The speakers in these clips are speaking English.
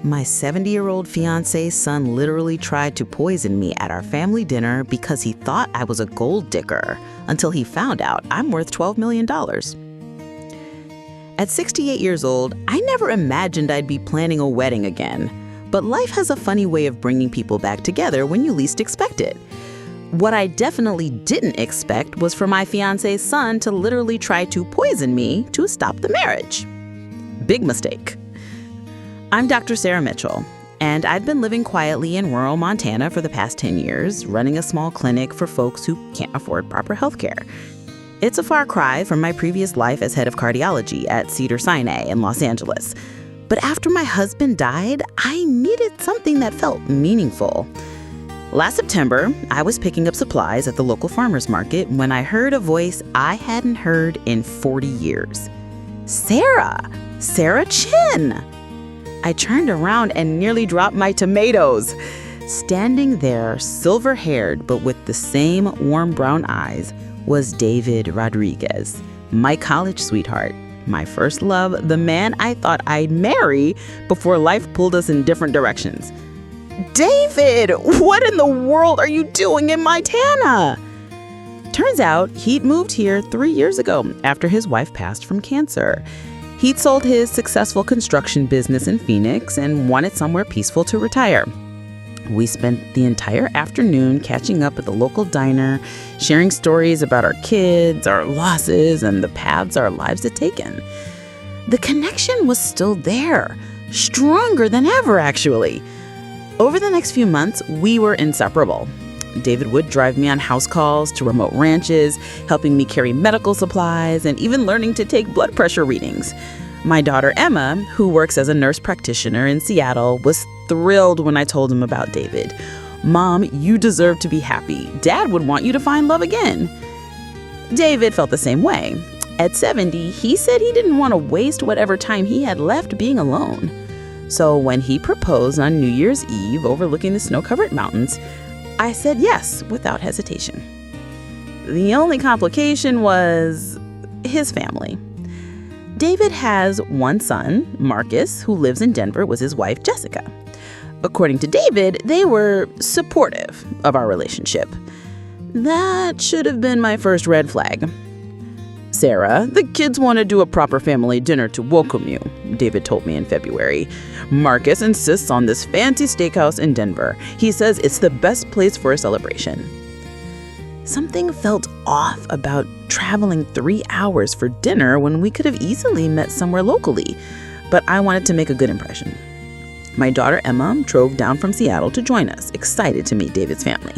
My 70-year-old fiancé's son literally tried to poison me at our family dinner because he thought I was a gold digger, until he found out I'm worth $12 million. At 68 years old, I never imagined I'd be planning a wedding again. But life has a funny way of bringing people back together when you least expect it. What I definitely didn't expect was for my fiancé's son to literally try to poison me to stop the marriage. Big mistake. I'm Dr. Sarah Mitchell, and I've been living quietly in rural Montana for the past 10 years, running a small clinic for folks who can't afford proper health care. It's a far cry from my previous life as head of cardiology at Cedars-Sinai in Los Angeles. But after my husband died, I needed something that felt meaningful. Last September, I was picking up supplies at the local farmer's market when I heard a voice I hadn't heard in 40 years. Sarah Chin! I turned around and nearly dropped my tomatoes. Standing there, silver-haired but with the same warm brown eyes, was David Rodriguez, my college sweetheart, my first love, the man I thought I'd marry before life pulled us in different directions. David, what in the world are you doing in Montana? Turns out he'd moved here 3 years ago after his wife passed from cancer. He'd sold his successful construction business in Phoenix and wanted somewhere peaceful to retire. We spent the entire afternoon catching up at the local diner, sharing stories about our kids, our losses, and the paths our lives had taken. The connection was still there, stronger than ever, actually. Over the next few months, we were inseparable. David would drive me on house calls to remote ranches, helping me carry medical supplies, and even learning to take blood pressure readings. My daughter Emma, who works as a nurse practitioner in Seattle, was thrilled when I told him about David. Mom, you deserve to be happy. Dad would want you to find love again. David felt the same way. At 70, he said he didn't want to waste whatever time he had left being alone. So when he proposed on New Year's Eve overlooking the snow-covered mountains, I said yes without hesitation. The only complication was his family. David has one son, Marcus, who lives in Denver with his wife, Jessica. According to David, they were supportive of our relationship. That should have been my first red flag. Sarah, the kids want to do a proper family dinner to welcome you, David told me in February. Marcus insists on this fancy steakhouse in Denver. He says it's the best place for a celebration. Something felt off about traveling 3 hours for dinner when we could have easily met somewhere locally, but I wanted to make a good impression. My daughter Emma drove down from Seattle to join us, excited to meet David's family.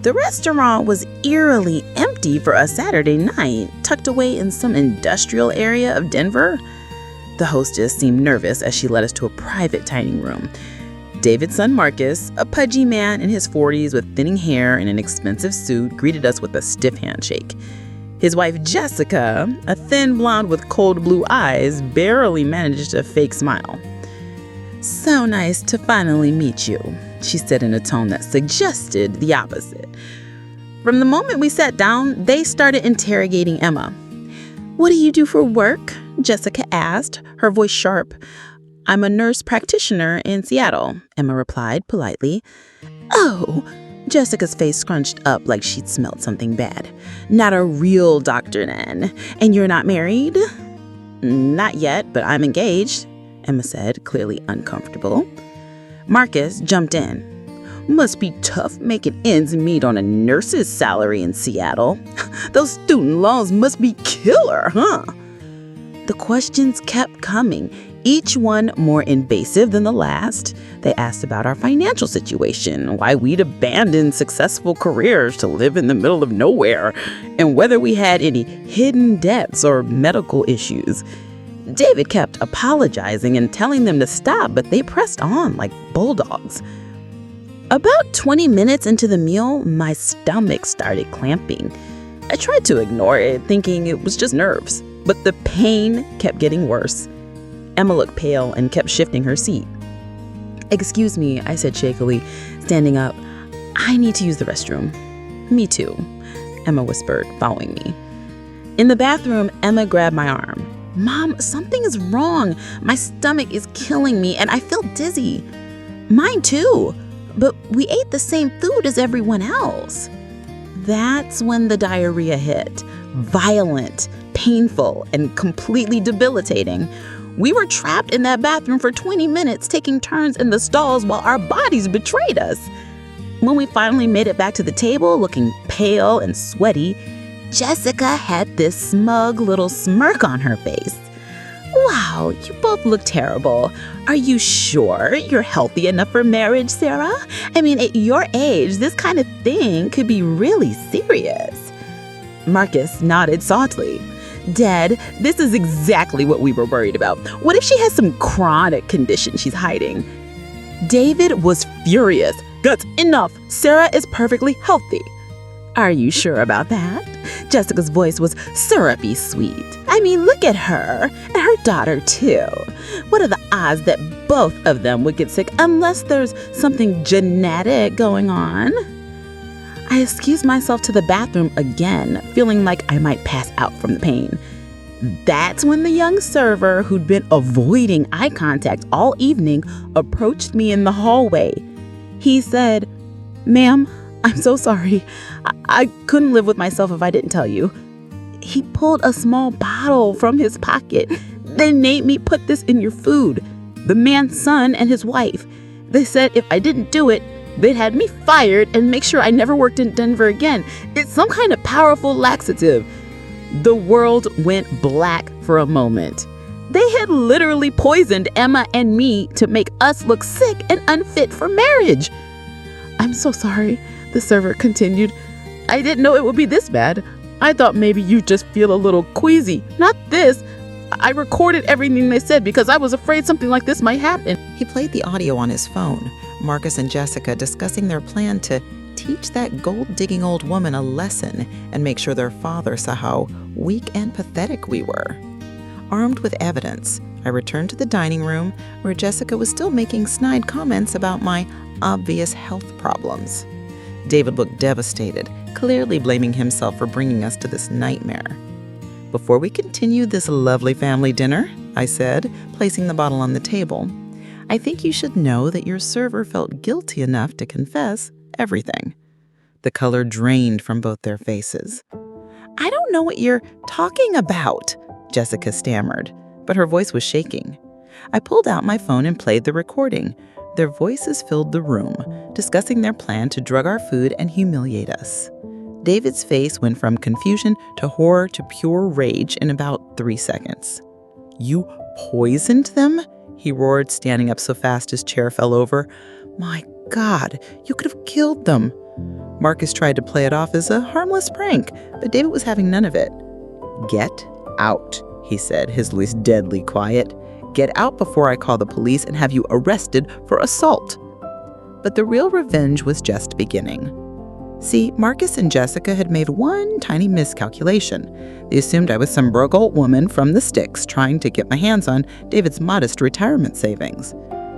The restaurant was eerily empty for a Saturday night, tucked away in some industrial area of Denver. The hostess seemed nervous as she led us to a private dining room. David's son Marcus, a pudgy man in his 40s with thinning hair and an expensive suit, greeted us with a stiff handshake. His wife Jessica, a thin blonde with cold blue eyes, barely managed a fake smile. "So nice to finally meet you," she said in a tone that suggested the opposite. From the moment we sat down, they started interrogating Emma. "What do you do for work?" Jessica asked, her voice sharp. "I'm a nurse practitioner in Seattle," Emma replied politely. "Oh," Jessica's face scrunched up like she'd smelled something bad. "Not a real doctor then. And you're not married?" "Not yet, but I'm engaged," Emma said, clearly uncomfortable. Marcus jumped in. "Must be tough making ends meet on a nurse's salary in Seattle. Those student loans must be killer, huh?" The questions kept coming, each one more invasive than the last. They asked about our financial situation, why we'd abandoned successful careers to live in the middle of nowhere, and whether we had any hidden debts or medical issues. David kept apologizing and telling them to stop, but they pressed on like bulldogs. About 20 minutes into the meal, my stomach started clamping. I tried to ignore it, thinking it was just nerves, but the pain kept getting worse. Emma looked pale and kept shifting her seat. "Excuse me," I said shakily, standing up. "I need to use the restroom." "Me too," Emma whispered, following me. In the bathroom, Emma grabbed my arm. "Mom, something is wrong. My stomach is killing me and I feel dizzy." "Mine too, but we ate the same food as everyone else." That's when the diarrhea hit. Violent, painful, and completely debilitating. We were trapped in that bathroom for 20 minutes, taking turns in the stalls while our bodies betrayed us. When we finally made it back to the table, looking pale and sweaty, Jessica had this smug little smirk on her face. "Wow, you both look terrible. Are you sure you're healthy enough for marriage, Sarah? I mean, at your age, this kind of thing could be really serious." Marcus nodded saltily. "Dad, this is exactly what we were worried about. What if she has some chronic condition she's hiding?" David was furious. "That's enough. Sarah is perfectly healthy." "Are you sure about that?" Jessica's voice was syrupy sweet. "I mean, look at her, and her daughter too. What are the odds that both of them would get sick unless there's something genetic going on?" I excused myself to the bathroom again, feeling like I might pass out from the pain. That's when the young server, who'd been avoiding eye contact all evening, approached me in the hallway. He said, "Ma'am, I'm so sorry. I couldn't live with myself if I didn't tell you." He pulled a small bottle from his pocket. "They made me put this in your food. The man's son and his wife. They said if I didn't do it, they'd had me fired and make sure I never worked in Denver again. It's some kind of powerful laxative." The world went black for a moment. They had literally poisoned Emma and me to make us look sick and unfit for marriage. "I'm so sorry," the server continued. "I didn't know it would be this bad. I thought maybe you just feel a little queasy. Not this. I recorded everything they said because I was afraid something like this might happen." He played the audio on his phone, Marcus and Jessica discussing their plan to teach that gold-digging old woman a lesson and make sure their father saw how weak and pathetic we were. Armed with evidence, I returned to the dining room where Jessica was still making snide comments about my obvious health problems. David looked devastated, clearly blaming himself for bringing us to this nightmare. "Before we continue this lovely family dinner," I said, placing the bottle on the table, "I think you should know that your server felt guilty enough to confess everything." The color drained from both their faces. "I don't know what you're talking about," Jessica stammered, but her voice was shaking. I pulled out my phone and played the recording. Their voices filled the room, discussing their plan to drug our food and humiliate us. David's face went from confusion to horror to pure rage in about 3 seconds. "You poisoned them?" he roared, standing up so fast his chair fell over. "My God, you could have killed them." Marcus tried to play it off as a harmless prank, but David was having none of it. "Get out," he said, his voice deadly quiet. "Get out before I call the police and have you arrested for assault." But the real revenge was just beginning. See, Marcus and Jessica had made one tiny miscalculation. They assumed I was some broke old woman from the sticks trying to get my hands on David's modest retirement savings.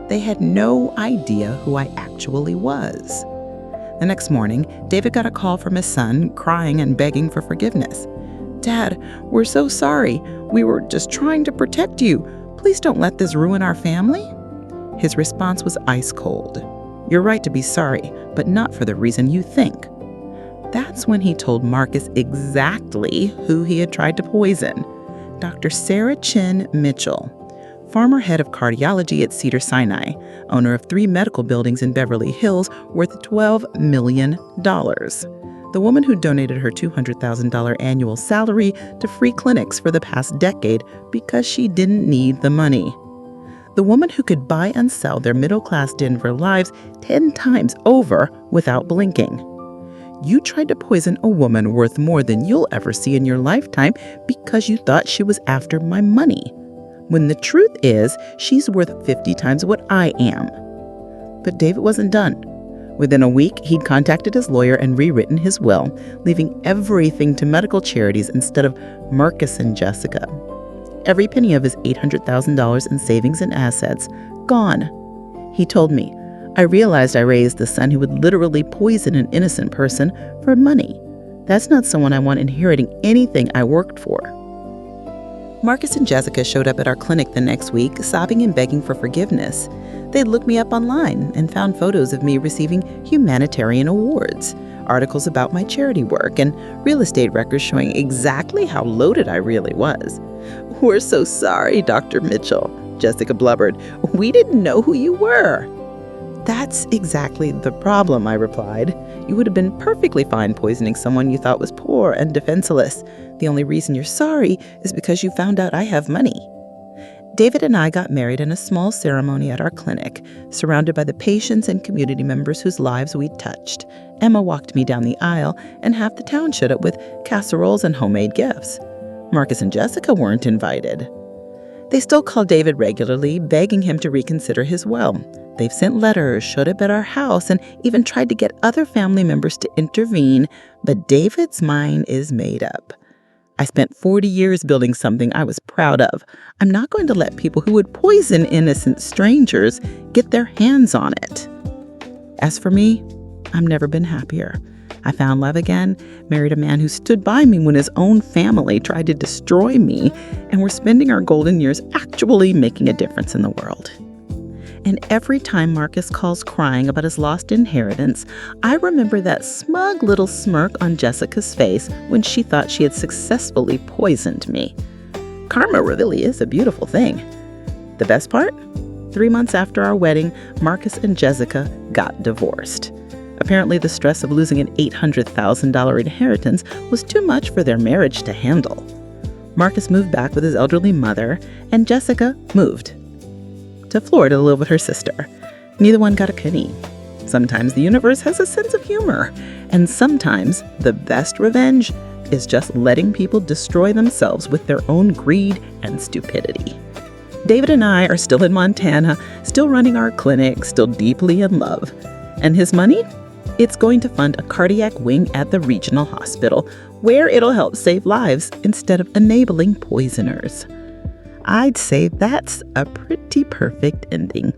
They had no idea who I actually was. The next morning, David got a call from his son, crying and begging for forgiveness. "Dad, we're so sorry. We were just trying to protect you. Please don't let this ruin our family." His response was ice cold. "You're right to be sorry, but not for the reason you think." That's when he told Marcus exactly who he had tried to poison. Dr. Sarah Chin Mitchell, former head of cardiology at Cedars-Sinai, owner of 3 medical buildings in Beverly Hills worth $12 million. The woman who donated her $200,000 annual salary to free clinics for the past decade because she didn't need the money. The woman who could buy and sell their middle-class Denver lives 10 times over without blinking. You tried to poison a woman worth more than you'll ever see in your lifetime because you thought she was after my money, when the truth is she's worth 50 times what I am. But David wasn't done. Within a week, he'd contacted his lawyer and rewritten his will, leaving everything to medical charities instead of Marcus and Jessica. Every penny of his $800,000 in savings and assets, gone. He told me, "I realized I raised the son who would literally poison an innocent person for money. That's not someone I want inheriting anything I worked for." Marcus and Jessica showed up at our clinic the next week, sobbing and begging for forgiveness. They'd looked me up online and found photos of me receiving humanitarian awards, articles about my charity work, and real estate records showing exactly how loaded I really was. "We're so sorry, Dr. Mitchell," Jessica blubbered. "We didn't know who you were." "That's exactly the problem," I replied. "You would have been perfectly fine poisoning someone you thought was poor and defenseless. The only reason you're sorry is because you found out I have money." David and I got married in a small ceremony at our clinic, surrounded by the patients and community members whose lives we'd touched. Emma walked me down the aisle, and half the town showed up with casseroles and homemade gifts. Marcus and Jessica weren't invited. They still call David regularly, begging him to reconsider his will. They've sent letters, showed up at our house, and even tried to get other family members to intervene, but David's mind is made up. "I spent 40 years building something I was proud of. I'm not going to let people who would poison innocent strangers get their hands on it." As for me, I've never been happier. I found love again, married a man who stood by me when his own family tried to destroy me, and we're spending our golden years actually making a difference in the world. And every time Marcus calls crying about his lost inheritance, I remember that smug little smirk on Jessica's face when she thought she had successfully poisoned me. Karma really is a beautiful thing. The best part? 3 months after our wedding, Marcus and Jessica got divorced. Apparently, the stress of losing an $800,000 inheritance was too much for their marriage to handle. Marcus moved back with his elderly mother, and Jessica moved to Florida to live with her sister. Neither one got a penny. Sometimes the universe has a sense of humor, and sometimes the best revenge is just letting people destroy themselves with their own greed and stupidity. David and I are still in Montana, still running our clinic, still deeply in love. And his money? It's going to fund a cardiac wing at the regional hospital, where it'll help save lives instead of enabling poisoners. I'd say that's a pretty perfect ending.